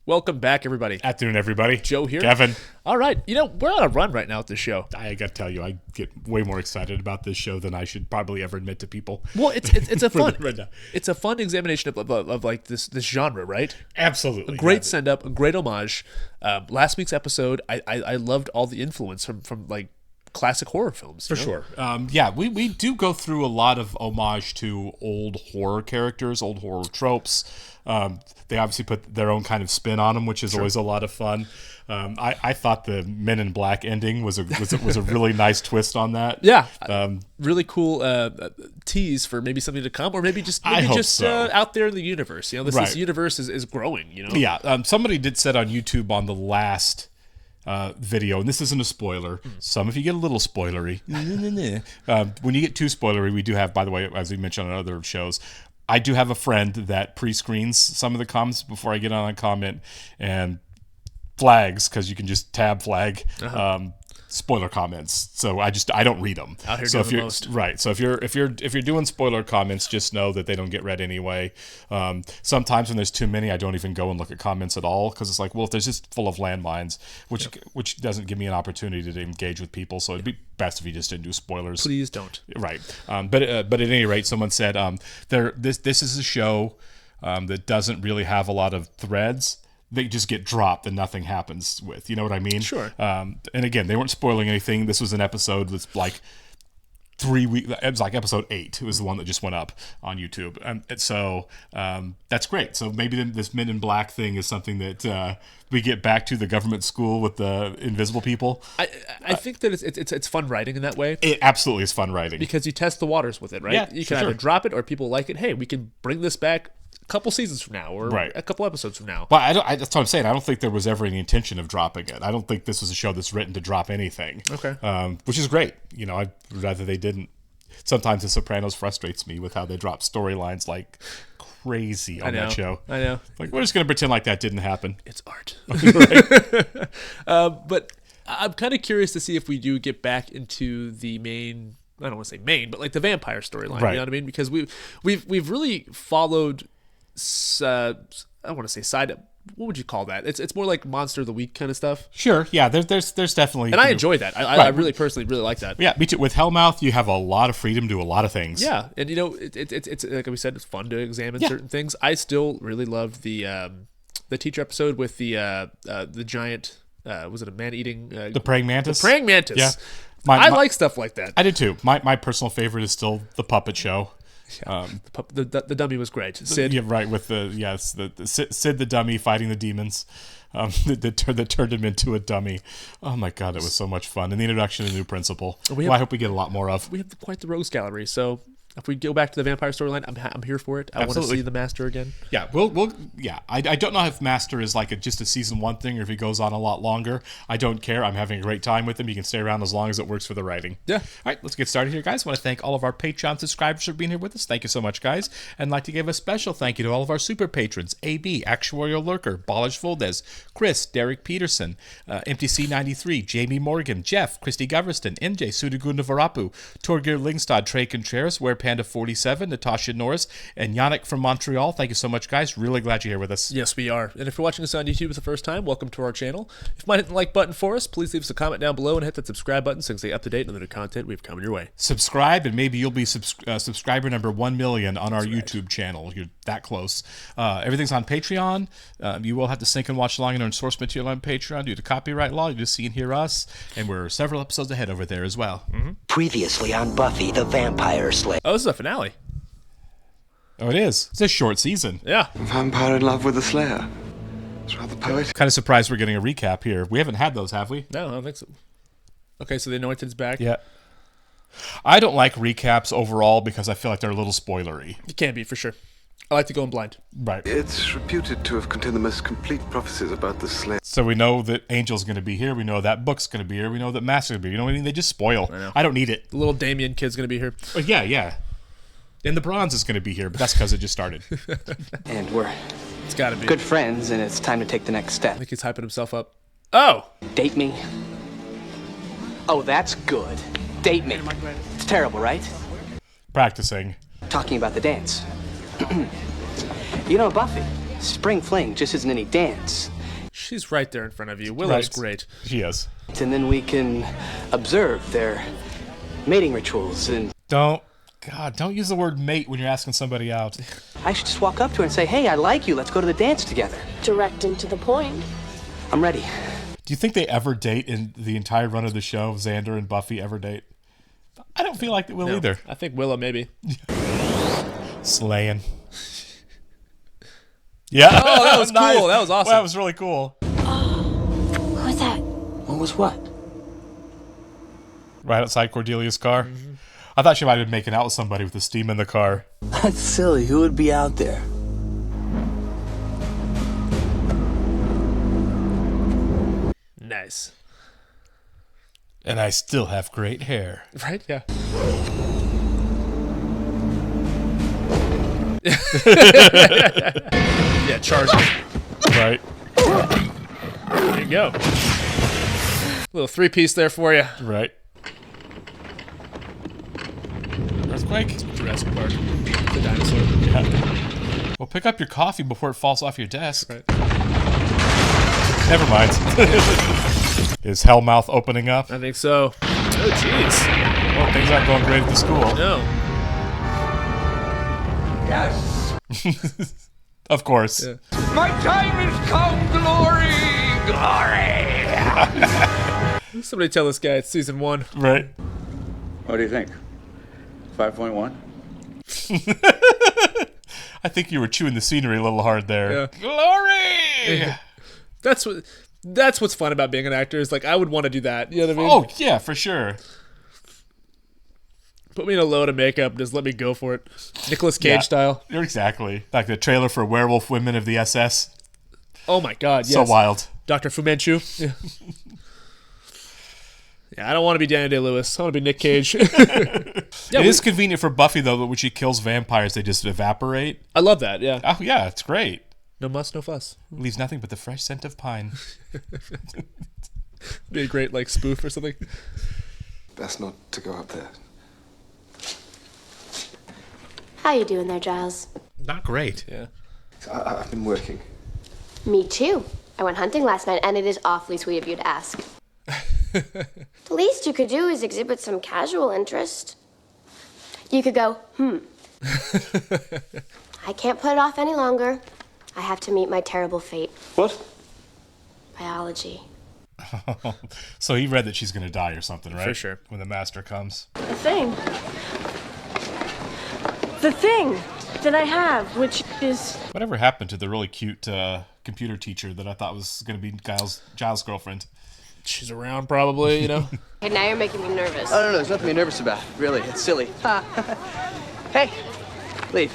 Welcome back, everybody. Afternoon, everybody. Joe here. Kevin. All right. We're on a run right now with this show. I got to tell you, I get way more excited about this show than I should probably ever admit to people. Well, it's a fun it's a fun examination of like this genre, right? Absolutely. A great send up, a great homage. Last week's episode, I loved all the influence from like classic horror films. For sure. We do go through a lot of homage to old horror characters, old horror tropes. They obviously put their own kind of spin on them, which is always a lot of fun. I thought the Men in Black ending was a really nice twist on that. Yeah, really cool tease for maybe something to come, or maybe just out there in the universe. This universe is growing. Yeah. Somebody did said on YouTube on the last video, and this isn't a spoiler. Some of you get a little spoilery. When you get too spoilery, we do have, by the way, as we mentioned on other shows, I do have a friend that pre-screens some of the comments before I get on a comment and flags, because you can just tab flag spoiler comments. So I don't read them. Out here so doing the most. Right. So if you're doing spoiler comments, just know that they don't get read anyway. Sometimes when there's too many, I don't even go and look at comments at all, because it's like, well, if there's just full of landmines, which doesn't give me an opportunity to engage with people. So it'd be best if you just didn't do spoilers. Please don't. Right. But at any rate, someone said this is a show that doesn't really have a lot of threads. They just get dropped and nothing happens with. You know what I mean? Sure. And again, they weren't spoiling anything. This was an episode that's like 3 weeks. It was like episode 8. It was the one that just went up on YouTube. And so that's great. So maybe this Men in Black thing is something that we get back to the government school with the invisible people. I think that it's fun writing in that way. It absolutely is fun writing. Because you test the waters with it, right? Yeah, you can either drop it, or people like it. Hey, we can bring this back a couple seasons from now, or a couple episodes from now. Well, that's what I'm saying. I don't think there was ever any intention of dropping it. I don't think this was a show that's written to drop anything. Okay. Which is great. I'd rather they didn't. Sometimes The Sopranos frustrates me with how they drop storylines like crazy on that show. I know. Like, we're just going to pretend like that didn't happen. It's art. But I'm kind of curious to see if we do get back into the main, I don't want to say main, but like the vampire storyline. Right. You know what I mean? Because we've really followed, I don't want to say side. What would you call that? It's more like Monster of the Week kind of stuff. Sure, yeah. There's definitely, and I enjoy that. I really personally really like that. Yeah, me too. With Hellmouth, you have a lot of freedom to do a lot of things. Yeah, and it's like we said, it's fun to examine certain things. I still really loved the teacher episode with the giant. Was it a man-eating? The praying mantis. The praying mantis. Yeah, I like stuff like that. I did too. My personal favorite is still the puppet show. The dummy was great. Sid. Yeah, right. With the Sid the dummy fighting the demons, that turned him into a dummy. Oh my god, it was so much fun. And the introduction of a new principal. I hope we get a lot more of. We have quite the rogues gallery. So if we go back to the vampire storyline, I'm here for it. I want to see the Master again. Yeah, I don't know if Master is like just a season 1 thing, or if he goes on a lot longer. I don't care. I'm having a great time with him. He can stay around as long as it works for the writing. Yeah. All right, let's get started here, guys. I want to thank all of our Patreon subscribers for being here with us. Thank you so much, guys. And I'd like to give a special thank you to all of our super patrons: AB, Actuarial Lurker, Balish Voldez, Chris, Derek Peterson, MTC93, Jamie Morgan, Jeff, Christy Goverston, NJ, Sudagunda Varapu, Torgir Lingstad, Trey Contreras, Where Panda 47, Natasha Norris, and Yannick from Montreal. Thank you so much, guys. Really glad you're here with us. Yes, we are. And if you're watching us on YouTube for the first time, welcome to our channel. If you might hit the like button for us, please leave us a comment down below and hit that subscribe button so you can stay up to date on the new content we've coming your way. Subscribe, and maybe you'll be subscriber number 1 million on our YouTube channel. You're that close. Everything's on Patreon. You will have to sync and watch along and earn source material on Patreon due to copyright law. You just see and hear us, and we're several episodes ahead over there as well. Mm-hmm. Previously on Buffy the Vampire Slayer. Oh, this is a finale. Oh, it is. It's a short season. Yeah. A vampire in love with a slayer. It's rather poetic. Kind of surprised we're getting a recap here. We haven't had those, have we? No, I don't think so. Okay, so the Anointed's back. Yeah. I don't like recaps overall because I feel like they're a little spoilery. It can be, for sure. I like to go in blind. Right. It's reputed to have contained the most complete prophecies about the slayer. So we know that Angel's going to be here. We know that book's going to be here. We know that Master's going to be here. You know what I mean? They just spoil. I don't need it. The little Damien kid's going to be here. Oh, yeah. And the Bronze is going to be here, but that's because it just started. And we're It's got to be. good friends, and it's time to take the next I step. think he's hyping himself up. Oh! Date me. Oh, that's good. Date me. It's terrible, right? Practicing. Talking about the dance. You know, Buffy, spring fling just isn't any dance. She's right there in front of you. Willow's great. She is. And then we can observe their mating rituals, and Don't use the word mate when you're asking somebody out. I should just walk up to her and say, hey, I like you, let's go to the dance together. Direct and to the point. I'm ready. Do you think they ever date in the entire run of the show? Xander and Buffy ever date? I don't feel like they will either. I think Willow maybe. Slaying. Yeah. Oh, that was Nice. cool. That was awesome. Well, that was really cool. What was that? What was what? Right outside Cordelia's car. Mm-hmm. I thought she might have been making out with somebody with the steam in the car. That's silly. Who would be out there? Nice. And I still have great hair. Right? Yeah. Yeah, charge. Right. There you go. Little 3-piece there for you. Right. Earthquake? Jurassic Park. The dinosaur. Yeah. Well, pick up your coffee before it falls off your desk. Right. Never mind. Is Hellmouth opening up? I think so. Oh, jeez. Well, things aren't going great at the school. No. Yes! Of course. Yeah. My time has come, glory! Glory! Somebody tell this guy it's season 1. Right. What do you think? 5.1? I think you were chewing the scenery a little hard there. Yeah. Glory! That's what's fun about being an actor is like I would want to do that. You know what I mean? Oh, yeah, for sure. Put me in a load of makeup, just let me go for it. Nicolas Cage Yeah. style. Exactly. Like the trailer for Werewolf Women of the SS. Oh my god, yes. So wild. Dr. Fu Manchu. Yeah. Yeah, I don't want to be Daniel Day-Lewis. I want to be Nick Cage. It is convenient for Buffy, though, that when she kills vampires, they just evaporate. I love that, yeah. Oh, yeah, it's great. No muss, no fuss. Leaves nothing but the fresh scent of pine. Be a great like spoof or something. Best not to go up there. How you doing there, Giles? Not great. Yeah. I've been working. Me too. I went hunting last night, and it is awfully sweet of you to ask. The least you could do is exhibit some casual interest. You could go, I can't put it off any longer. I have to meet my terrible fate. What? Biology. So he read that she's going to die or something, right? For sure. When the master comes. The thing that I have, which is... Whatever happened to the really cute computer teacher that I thought was going to be Giles' girlfriend? She's around probably, you know. Hey, now you're making me nervous. Oh, no, there's nothing to be nervous about. Really, it's silly. Hey, leave.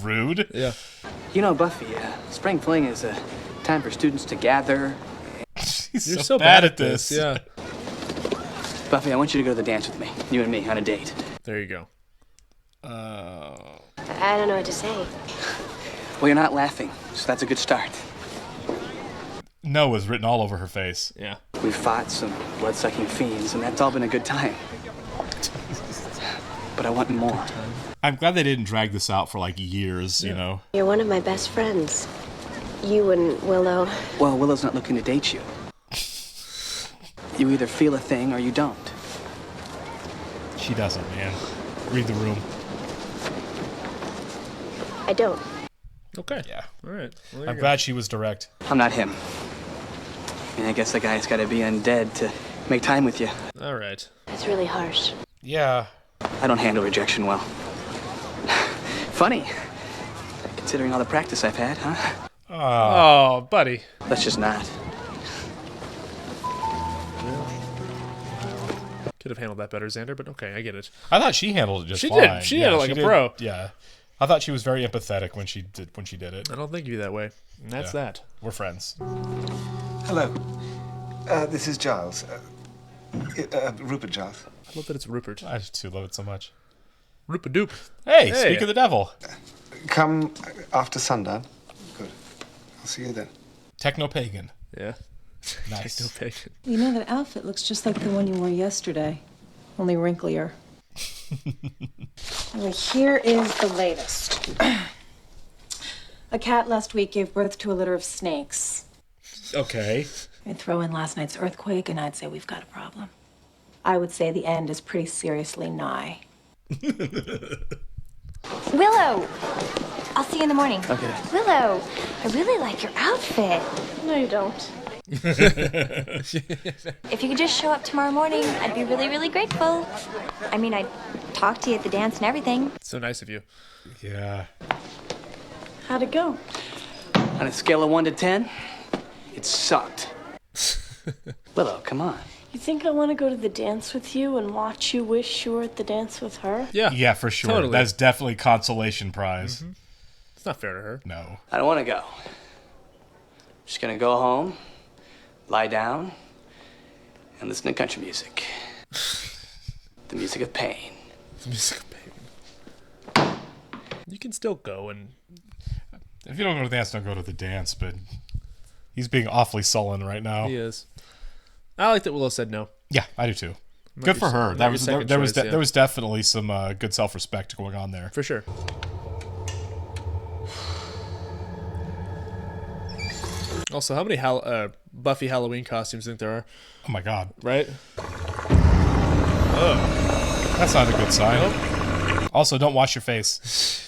Rude. Yeah. You know, Buffy, spring fling is a time for students to gather. She's You're so bad at this. Yeah. Buffy, I want you to go to the dance with me. You and me on a date. There you go. I don't know what to say. Well, you're not laughing, so that's a good start. No was written all over her face. Yeah. We've fought some blood-sucking fiends, and that's all been a good time. But I want more. I'm glad they didn't drag this out for like years, you know. You're one of my best friends. You and Willow. Well, Willow's not looking to date you. You either feel a thing or you don't. She doesn't, man. Read the room. I don't. Okay. Yeah. All right. Well, there I'm you glad she was direct. I'm not him. I mean, I guess the guy's got to be undead to make time with you. go. All right. That's really harsh. Yeah. I don't handle rejection well. Funny, considering all the practice I've had, huh? Oh, buddy. Let's just not. Could have handled that better, Xander, but okay, I get it. I thought she handled it just She fine. did. She handled it like a pro. Yeah. I thought she was very empathetic when she did it. I don't think of you that way. And that's Yeah. that. We're friends. Hello. This is Giles. Rupert Giles. I love that it's Rupert. I too love it so much. Rupert Doop. Hey, speak of the devil. Come after sundown. Good. I'll see you then. Techno-pagan. Yeah. Nice. No pagan. You know, that outfit looks just like the one you wore yesterday, only wrinklier. Anyway, here is the latest. A cat last week gave birth to a litter of snakes. Okay. I'd throw in last night's earthquake, and I'd say we've got a problem. I would say the end is pretty seriously nigh. Willow! I'll see you in the morning. Okay. Willow, I really like your outfit. No, you don't. If you could just show up tomorrow morning, I'd be really, really grateful. I mean, I'd talk to you at the dance and everything. So nice of you. Yeah. How'd it go? On a scale of 1 to 10, it sucked. Willow, come on. You think I want to go to the dance with you and watch you wish you were at the dance with her? Yeah. Yeah, for sure. Totally. That's definitely consolation prize. Mm-hmm. It's not fair to her. No. I don't want to go. Just gonna go home, lie down, and listen to country music. The music of pain. The music of pain. You can still go and... If you don't go to the dance, don't go to the dance, but he's being awfully sullen right now. He is. I like that Willow said no. Yeah, I do too. Good for her. There was definitely some good self-respect going on there. For sure. Also, how many Buffy Halloween costumes do you think there are? Oh my god. Right? Oh. That's not a good sign. Nope. Also, don't wash your face.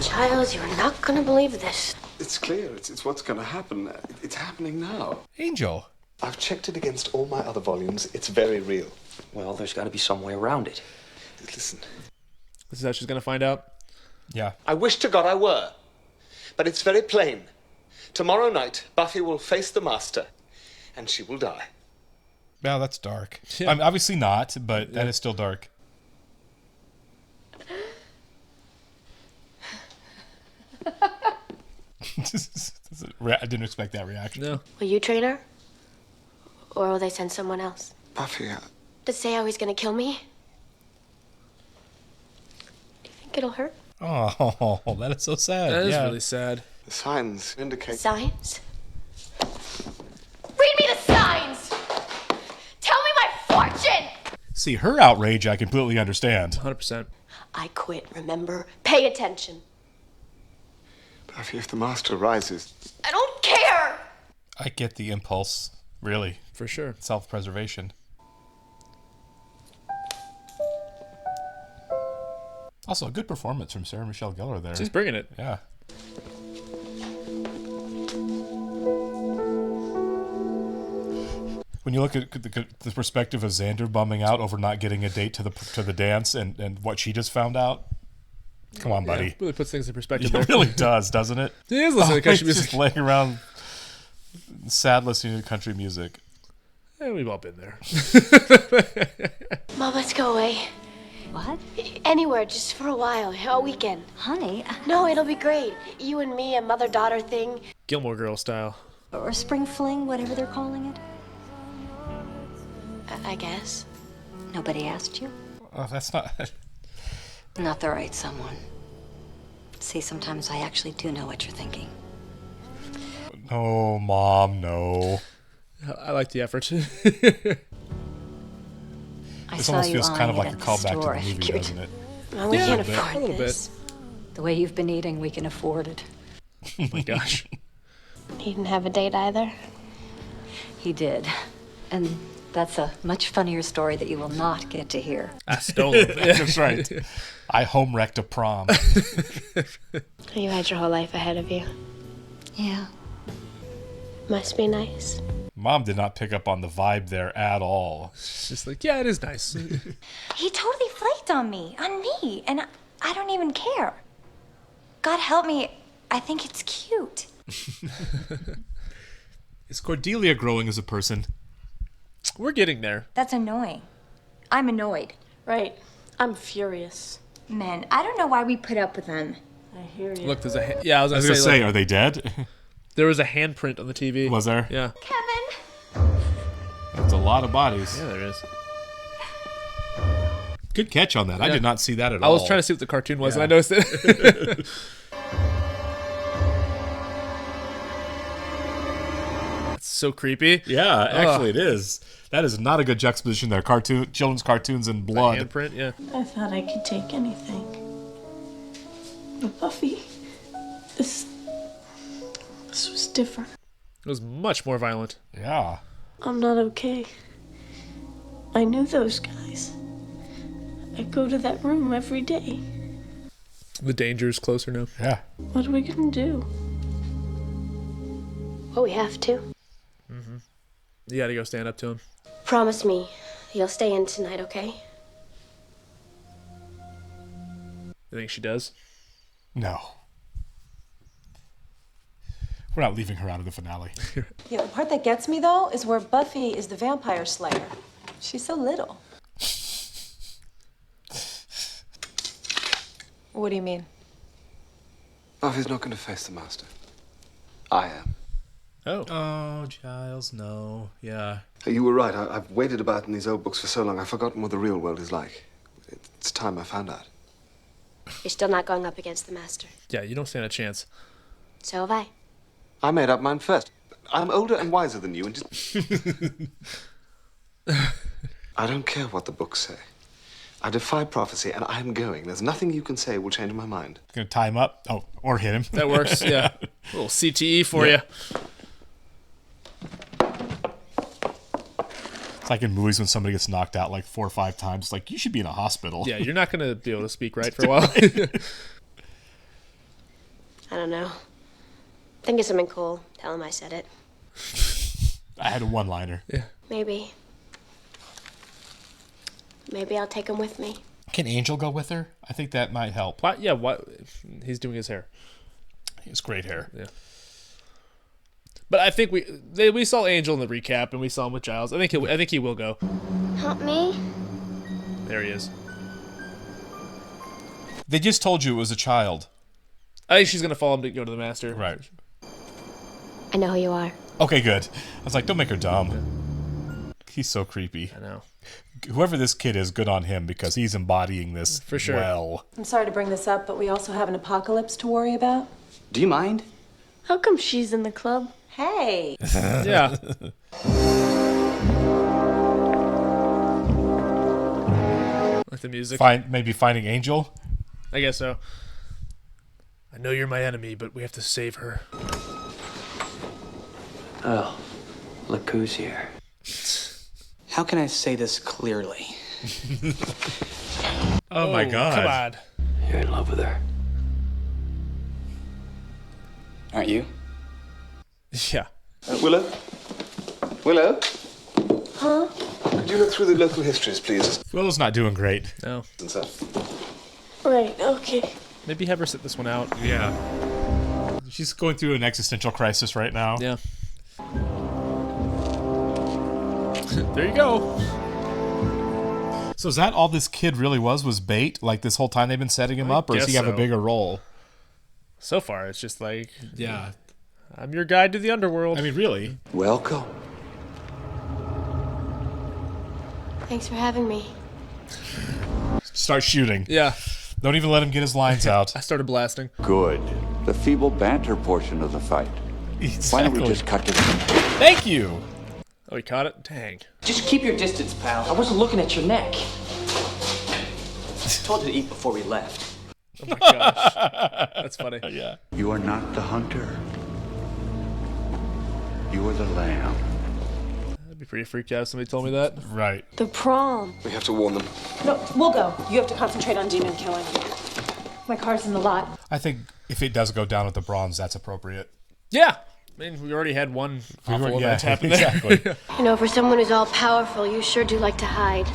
Giles, you're not gonna believe this. It's clear. It's what's going to happen. It's happening now. Angel. I've checked it against all my other volumes. It's very real. Well, there's got to be some way around it. Listen. This is how she's going to find out? Yeah. I wish to God I were. But it's very plain. Tomorrow night, Buffy will face the Master, and she will die. Yeah, that's dark. Yeah. I mean, obviously not, but that is still dark. I didn't expect that reaction. No. Will you train her? Or will they send someone else? Buffy, To say how he's gonna kill me? Do you think it'll hurt? Oh, that is so sad. That is really sad. the signs indicate... Signs? Read me the signs! Tell me my fortune! See, her outrage I completely understand. 100%. I quit, remember? Pay attention. Buffy, if the Master rises... I don't care! I get the impulse, really. For sure. Self-preservation. Also, a good performance from Sarah Michelle Gellar there. She's bringing it. Yeah. When you look at the perspective of Xander bumming out over not getting a date to the dance and what she just found out, come on, buddy. Yeah, really puts things in perspective. It really does, doesn't it? He is listening to country He's music. just laying around, sad listening to country music. Yeah, we've all been there. Mom, let's go away. What? Anywhere, just for a while, a weekend. Honey, No, it'll be great. You and me, a mother-daughter thing. Gilmore Girl style. or spring fling, whatever they're calling it. I guess. Nobody asked you? Oh, that's not... Not the right someone. See, sometimes I actually do know what you're thinking. No, Mom, no. I like the effort. This almost feels kind of like a callback to the movie, doesn't it? Well, we can't afford a little this. The way you've been eating, we can afford it. Oh my gosh. He didn't have a date either. He did. And that's a much funnier story that you will not get to hear. I stole it. That's right. I home wrecked a prom. You had your whole life ahead of you. Yeah. Must be nice. Mom did not pick up on the vibe there at all. It's just like, yeah, it is nice. He totally flaked on me, and I don't even care. God help me, I think it's cute. Is Cordelia growing as a person? We're getting there. That's annoying. I'm annoyed. Right. I'm furious. Men, I don't know why we put up with them. I hear you. Look, there's a... Yeah, I was I going was to going to say, like, are they dead? there was a handprint on the TV. Was there? Yeah. Kevin! That's a lot of bodies. Yeah, there is. Good catch on that. I Yeah. did not see that at I all. was trying to see what the cartoon was, Yeah. and I noticed it. It's so creepy. Yeah, actually it is. That is not a good juxtaposition there. Children's cartoons and blood. Handprint, yeah. I thought I could take anything. But Buffy, this This was different. It was much more violent. Yeah. I'm not okay. I knew those guys. I go to that room every day. The danger is closer now. Yeah. What are we gonna do? Well, we have to. Mm-hmm. You gotta go stand up to him. Promise me you'll stay in tonight, okay? You think she does? No. We're not leaving her out of the finale. Yeah, the part that gets me, though, is where Buffy is the vampire slayer. She's so little. What do you mean? Buffy's not going to face the Master. I am. Oh. Oh, Giles, no. Yeah. You were right. I've waited about in these old books for so long, I've forgotten what the real world is like. It's time I found out. You're still not going up against the Master. Yeah, you don't stand a chance. So have I. I made up mine first. I'm older and wiser than you, and just... I don't care what the books say. I defy prophecy, and I'm going. There's nothing you can say will change my mind. Gonna tie him up? Oh, or hit him. That works, yeah. A little CTE for you. It's like in movies when somebody gets knocked out like 4 or 5 times. It's like, you should be in a hospital. Yeah, you're not gonna be able to speak right for a while. I don't know. Think of something cool. Tell him I said it. I had a one-liner. Yeah. Maybe. Maybe I'll take him with me. Can Angel go with her? I think that might help. What? Yeah, what? He's doing his hair. He has great hair. Yeah. But I think we saw Angel in the recap, and we saw him with Giles. I think he will go. Help me? There he is. They just told you it was a child. I think she's gonna follow him to go to the Master. Right. I know who you are. Okay, good. I was like, don't make her dumb. He's so creepy. I know. Whoever this kid is, good on him, because he's embodying this for sure. Well. I'm sorry to bring this up, but we also have an apocalypse to worry about. Do you mind? How come she's in the club? Hey! Yeah. Like the music. Maybe finding Angel? I guess so. I know you're my enemy, but we have to save her. Oh, look who's here. How can I say this clearly? Oh my God. Come on. You're in love with her. Aren't you? Yeah. Willow? Willow? Huh? Could you look through the local histories, please? Willow's not doing great. No. Right, okay. Maybe have her sit this one out. Yeah. She's going through an existential crisis right now. Yeah. There you go. So is that all this kid really was bait? Like this whole time they've been setting him up? Or does he have a bigger role? So far, it's just like... Yeah. I'm your guide to the underworld. I mean, really? Welcome. Thanks for having me. Start shooting. Yeah. Don't even let him get his lines out. I started blasting. Good. The feeble banter portion of the fight. Why don't we just cut to the... Thank you! Oh, he caught it? Dang. Just keep your distance, pal. I wasn't looking at your neck. I told you to eat before we left. Oh my gosh. That's funny. Yeah. You are not the hunter. You are the lamb. I'd be pretty freaked out if somebody told me that. Right. The prom. We have to warn them. No, we'll go. You have to concentrate on demon killing. My car's in the lot. I think if it does go down with the bronze, that's appropriate. Yeah. I mean, we already had one awful event happen exactly. there. You know, for someone who's all powerful, you sure do like to hide.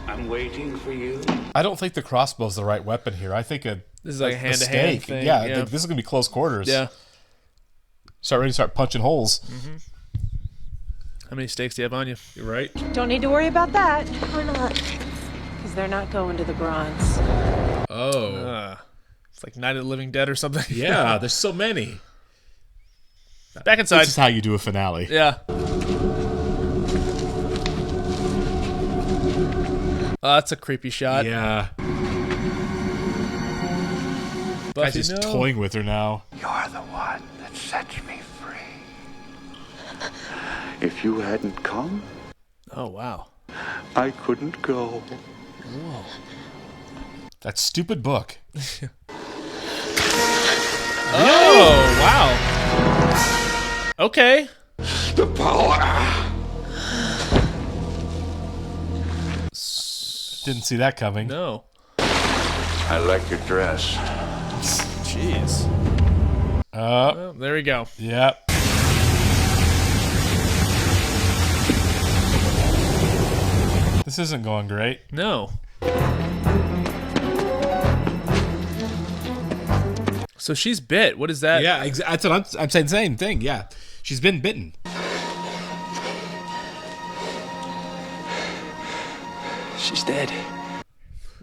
I'm waiting for you. I don't think the crossbow's the right weapon here. I think This is like a hand-to-hand stake. thing. Yeah, I think this is going to be close quarters. Yeah. Start punching holes. Mm-hmm. How many stakes do you have on you? You're right. Don't need to worry about that. Why not? Because they're not going to the bronze. Oh. It's like Night of the Living Dead or something. Yeah, there's so many. Back inside. This is how you do a finale. Yeah. That's a creepy shot. Yeah. Buffy, Guy's just no. toying with her now. You're the one that sets me free. If you hadn't come, Oh, wow. I couldn't go. Whoa. That stupid book. Oh, wow. Okay. The power. Didn't see that coming. No. I like your dress. Jeez. Well, there we go. Yep. This isn't going great. No. So she's bit. What is that? Yeah, that's what I'm saying. Same thing. Yeah, she's been bitten. She's dead.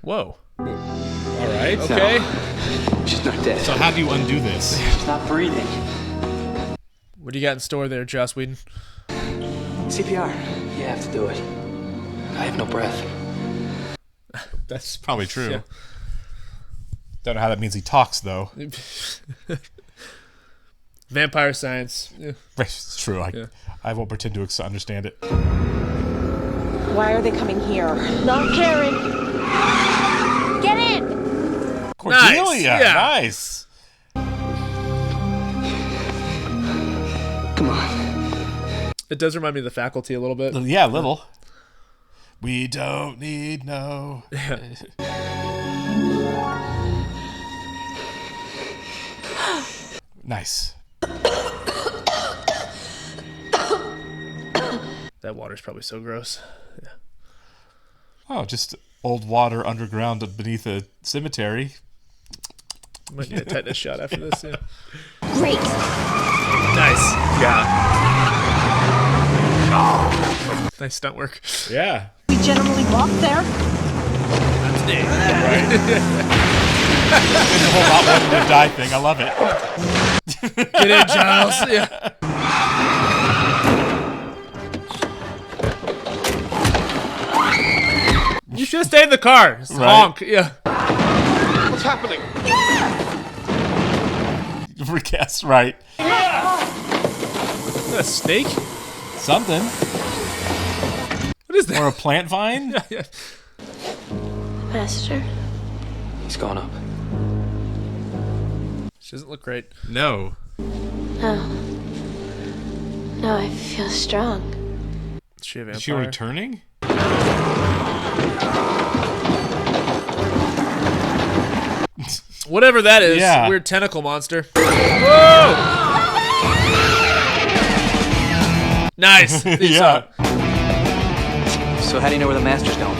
Whoa. All right. Okay. No, she's not dead. So how do you undo this? She's not breathing. What do you got in store there, Joss Whedon? CPR. You have to do it. I have no breath. That's probably true. Yeah. Don't know how that means he talks, though. Vampire science. Yeah. It's true. I won't pretend to understand it. Why are they coming here? Not Karen. Get in! Cordelia, Nice, yeah. nice. Come on. It does remind me of The Faculty a little bit. Yeah, a little. We don't need no. Nice. That water's probably so gross. Yeah. Oh, just old water underground beneath a cemetery. Might need a tetanus shot after this. Yeah. Great. Nice. Yeah. Nice stunt work. Yeah. We generally walk there. Not today. The whole not wanting to die thing. I love it. Get in, Giles. Yeah. You should have stayed in the car. Just honk. Yeah. What's happening? Recast, right. Is that a snake? Something. What is that? Or a plant vine? Yeah. Master. He's gone up. She doesn't look great. No. Oh. No, I feel strong. Is she a vampire? Is she returning? Whatever that is. Yeah. Weird tentacle monster. Whoa! Nice. Yeah. So how do you know where the master's going?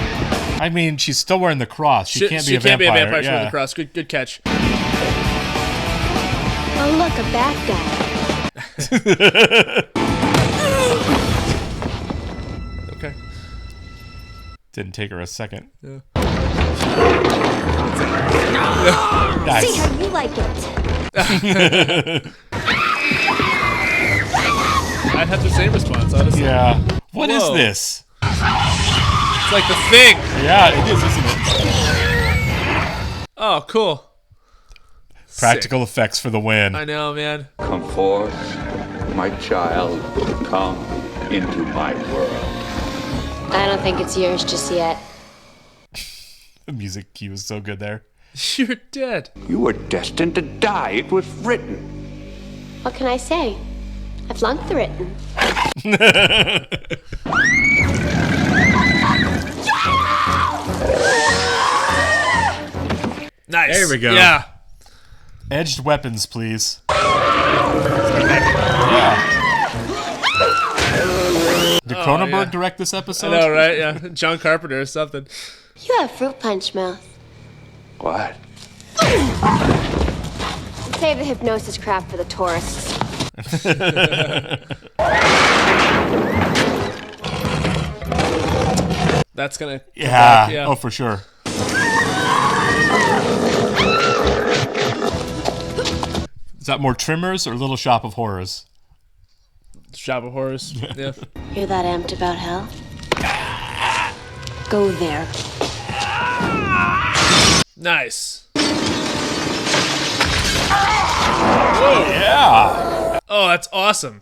I mean, she's still wearing the cross. She can't be a vampire. She can't be a vampire. She's Yeah. wearing the cross. Good catch. Oh, look, a bad guy. Okay. Didn't take her a second. Yeah. Nice. See how you like it. I'd have the same response, honestly. Yeah. What is Whoa. this? It's like the thing. Yeah, it is, isn't it? Oh, cool. Practical effects for the win. I know, man. Come forth, my child. Come into my world. I don't think it's yours just yet. The music cue is so good there. You're dead. You were destined to die. It was written. What can I say? I flunked the written. Nice. There we go. Yeah. Edged weapons, please. Yeah. Did Cronenberg yeah. direct this I episode? know, right? Yeah. John Carpenter or something. You have fruit punch mouth. What? Save the hypnosis crap for the tourists. That's gonna come Yeah. back, yeah. Oh, for sure. Is that more Trimmers or Little Shop of Horrors? Shop of Horrors. Yeah. You're that amped about hell? Go there. Nice. Whoa. Yeah. Oh, that's awesome.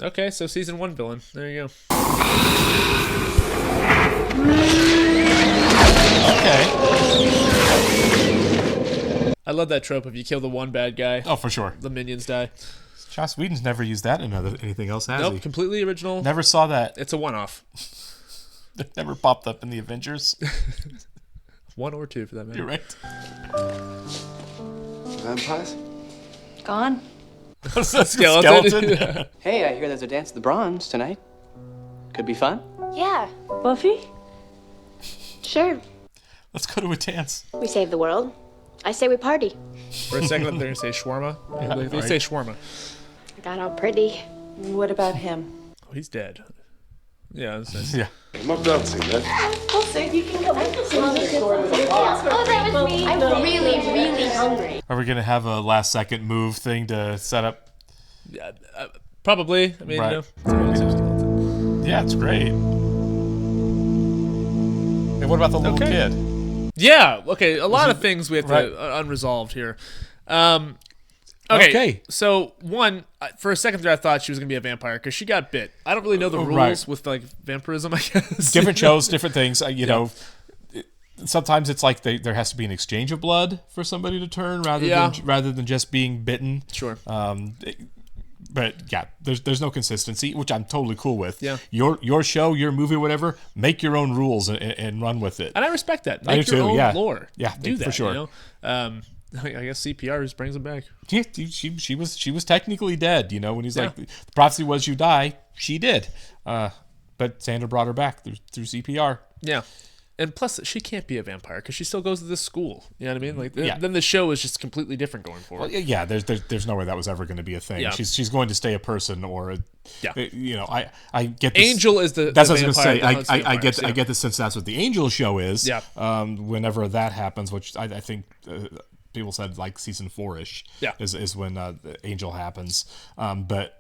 Okay, so season 1 villain. There you go. Okay. I love that trope. If you kill the one bad guy, Oh, for sure. the minions die. Joss Whedon's never used that in anything else, has he? Nope, completely original. Never saw that. It's a one-off. It never popped up in the Avengers. 1 or 2 for that matter. You're right. Vampires? Gone. Skeleton. Hey, I hear there's a dance at the Bronze tonight. Could be fun. Yeah, Buffy? sure. Let's go to a dance. We save the world. I say we party. For a second, they're going to say shawarma. They say shawarma. I got all pretty. What about him? Oh, he's dead. Yeah. Yeah. I'm not dancing, man. We'll see. You can go in. Oh, that was me. I'm really, really hungry. Are we going to have a last second move thing to set up? Yeah, probably. I mean, Right. Yeah, it's great. And what about the little kid? Yeah, okay. A lot of things we have to unresolved here. Okay. So one, for a second there, I thought she was gonna be a vampire because she got bit. I don't really know the rules with like vampirism. I guess different shows, different things. You know, sometimes it's like there has to be an exchange of blood for somebody to turn rather than just being bitten. Sure. But yeah, there's no consistency, which I'm totally cool with. Yeah. Your show, your movie, whatever, make your own rules and run with it. And I respect that. I Make do your too, own yeah. lore. Yeah, do that for sure. You know? I guess CPR just brings them back. Yeah, she was technically dead. You know, when he's like, the prophecy was you die. She did. But Sandra brought her back through CPR. Yeah. And plus, she can't be a vampire because she still goes to this school. You know what I mean? Like, then the show is just completely different going forward. Well, yeah, there's no way that was ever going to be a thing. Yeah. She's going to stay a person or you know, I get this, Angel is the that's what I was vampire going to say. that hunts I get the sense that's what the Angel show is. Yeah. Whenever that happens, which I think people said like season 4-ish. Yeah. Is when the Angel happens. But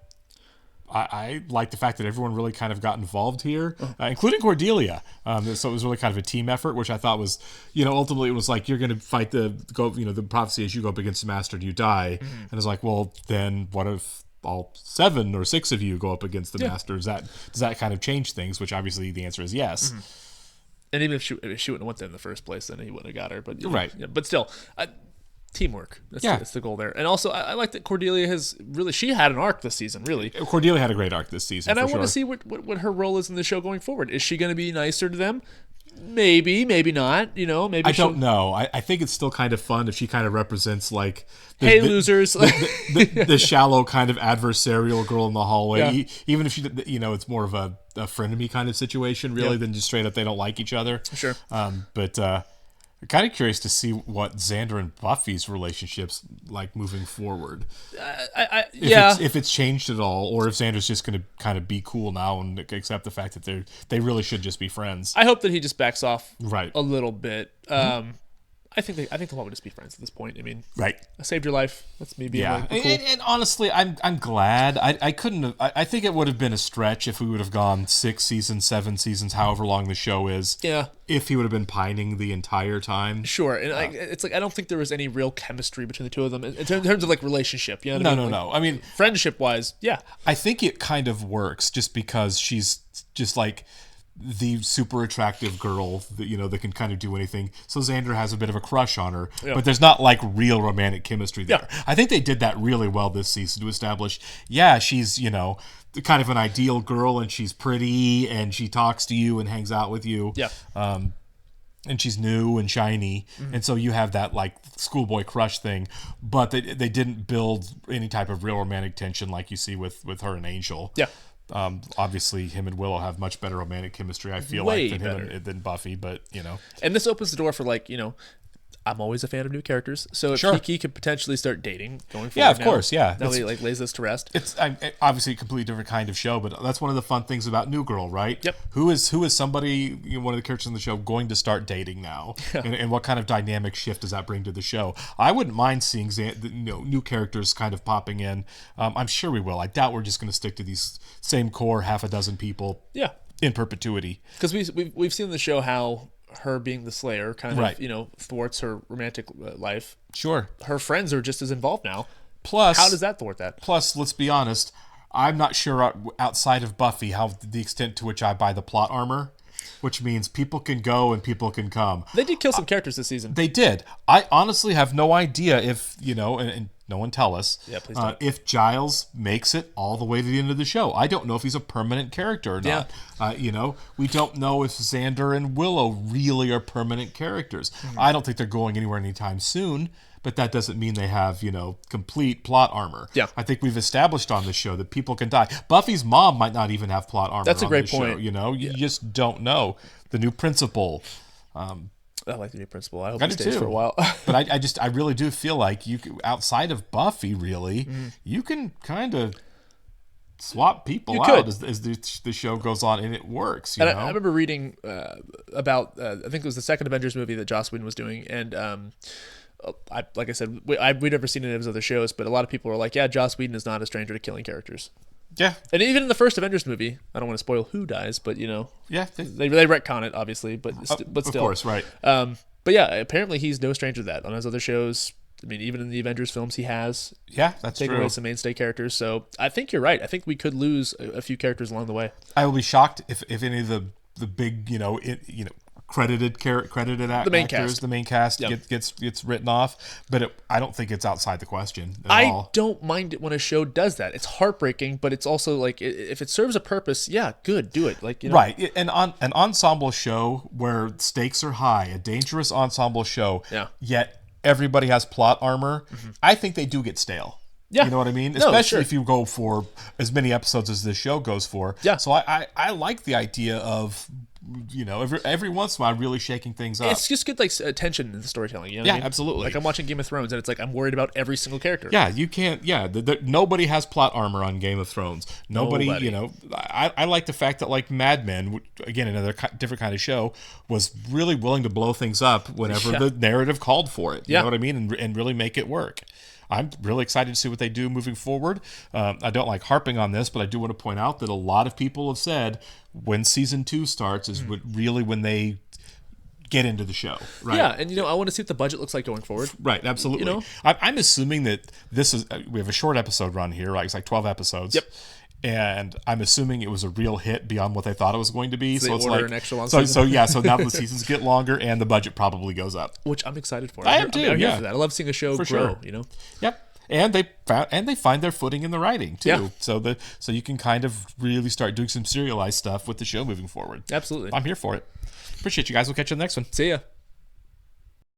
I like the fact that everyone really kind of got involved here, including Cordelia. So it was really kind of a team effort, which I thought was, you know, ultimately it was like you're going to fight the prophecy as you go up against the Master and you die. Mm-hmm. And it's like, well, then what if all 7 or 6 of you go up against the Master? Does that kind of change things? Which obviously the answer is yes. Mm-hmm. And even if she wouldn't have went there in the first place, then he wouldn't have got her. But right. Yeah, but still. Teamwork. That's the goal there. And also, I like that Cordelia she had an arc this season, really. Cordelia had a great arc this season, and I want to see what her role is in the show going forward. Is she going to be nicer to them? Maybe not. You know, maybe I don't know. I think it's still kind of fun if she kind of represents like losers, the shallow kind of adversarial girl in the hallway. Yeah. Even if she, you know, it's more of a frenemy kind of situation, really, than just straight up they don't like each other. Sure. But I'm kind of curious to see what Xander and Buffy's relationship's like moving forward. If it's changed at all, or if Xander's just going to kind of be cool now and accept the fact that they really should just be friends. I hope that he just backs off a little bit. I think they'll want to just be friends at this point. I mean, right. I saved your life. That's me being cool. And honestly, I'm glad. I couldn't have. I think it would have been a stretch if we would have gone 6 seasons, 7 seasons, however long the show is. Yeah. If he would have been pining the entire time. Sure, and it's like I don't think there was any real chemistry between the two of them in terms of like relationship. You know what I mean? No. I mean, friendship wise, yeah. I think it kind of works just because she's just like the super attractive girl that, you know, that can kind of do anything. So Xander has a bit of a crush on her, but there's not like real romantic chemistry there. Yeah. I think they did that really well this season to establish, she's, you know, kind of an ideal girl and she's pretty and she talks to you and hangs out with you. Yeah. And she's new and shiny. Mm-hmm. And so you have that like schoolboy crush thing, but they didn't build any type of real romantic tension like you see with her and Angel. Yeah. Obviously, him and Willow have much better romantic chemistry, I feel Way like, better. than Buffy, but, you know. And this opens the door for, like, you know, I'm always a fan of new characters. So if Kiki could potentially start dating going forward. Yeah, of course, yeah. Now he like lays this to rest. It's obviously a completely different kind of show, but that's one of the fun things about New Girl, right? Yep. Who is somebody, you know, one of the characters in the show going to start dating now? Yeah. And what kind of dynamic shift does that bring to the show? I wouldn't mind seeing new characters kind of popping in. I'm sure we will. I doubt we're just going to stick to these same core half a dozen people. Yeah. In perpetuity. Because we've seen in the show how her being the Slayer kind of, you know, thwarts her romantic life. Sure. Her friends are just as involved now. Plus, how does that thwart that? Plus, let's be honest, I'm not sure outside of Buffy how the extent to which I buy the plot armor, which means people can go and people can come. They did kill some characters this season. They did. I honestly have no idea if, you know, and No one tell us. Yeah, please don't. If Giles makes it all the way to the end of the show. I don't know if he's a permanent character or not. We don't know if Xander and Willow really are permanent characters. I don't think they're going anywhere anytime soon, but that doesn't mean they have, complete plot armor. Yeah. I think we've established on this show that people can die. Buffy's mom might not even have plot armor. That's a on great this point. Show, You just don't know. The new principal. I like the new principal. I hope I he do stays too. for a while. But I really do feel like outside of Buffy, really, you can kind of swap people out as the show goes on, and it works. I remember reading about I think it was the second Avengers movie that Joss Whedon was doing, and like I said, we'd never seen any of his other shows, but a lot of people were like, "Yeah, Joss Whedon is not a stranger to killing characters." Yeah, and even in the first Avengers movie, I don't want to spoil who dies, but yeah, they retcon it obviously, but still, of course, right. But yeah, apparently he's no stranger to that. On his other shows, I mean, even in the Avengers films, he has that's taken true. away some mainstay characters. So I think you're right. I think we could lose a few characters along the way. I will be shocked if any of the big credited actors, the main cast gets written off, but I don't think it's outside the question at all. I don't mind it when a show does that. It's heartbreaking, but it's also like if it serves a purpose, yeah, good, do it. Right, and on an ensemble show where stakes are high, a dangerous ensemble show, yet everybody has plot armor. I think they do get stale. Yeah. You know what I mean? No, Especially if you go for as many episodes as this show goes for. Yeah. So I like the idea of every once in a while really shaking things up. It's just good attention in the storytelling. You know what I mean? Absolutely. Like I'm watching Game of Thrones and it's like I'm worried about every single character. Yeah, you can't. Yeah, nobody has plot armor on Game of Thrones. Nobody. I like the fact that like Mad Men, again another different kind of show, was really willing to blow things up whenever the narrative called for it. You know what I mean, and really make it work. I'm really excited to see what they do moving forward. I don't like harping on this, but I do want to point out that a lot of people have said when season 2 starts is really when they get into the show. Right? Yeah, and I want to see what the budget looks like going forward. Right, absolutely. I'm assuming that this is we have a short episode run here, right? It's like 12 episodes. Yep. And I'm assuming it was a real hit beyond what they thought it was going to be. So it's order like an extra long so season. so now the seasons get longer and the budget probably goes up, which I'm excited for. I am too. I'm here for that. I love seeing a show grow. Sure. Yep. And they find their footing in the writing too. Yeah. So you can kind of really start doing some serialized stuff with the show moving forward. Absolutely. I'm here for it. Appreciate you guys. We'll catch you on the next one. See ya.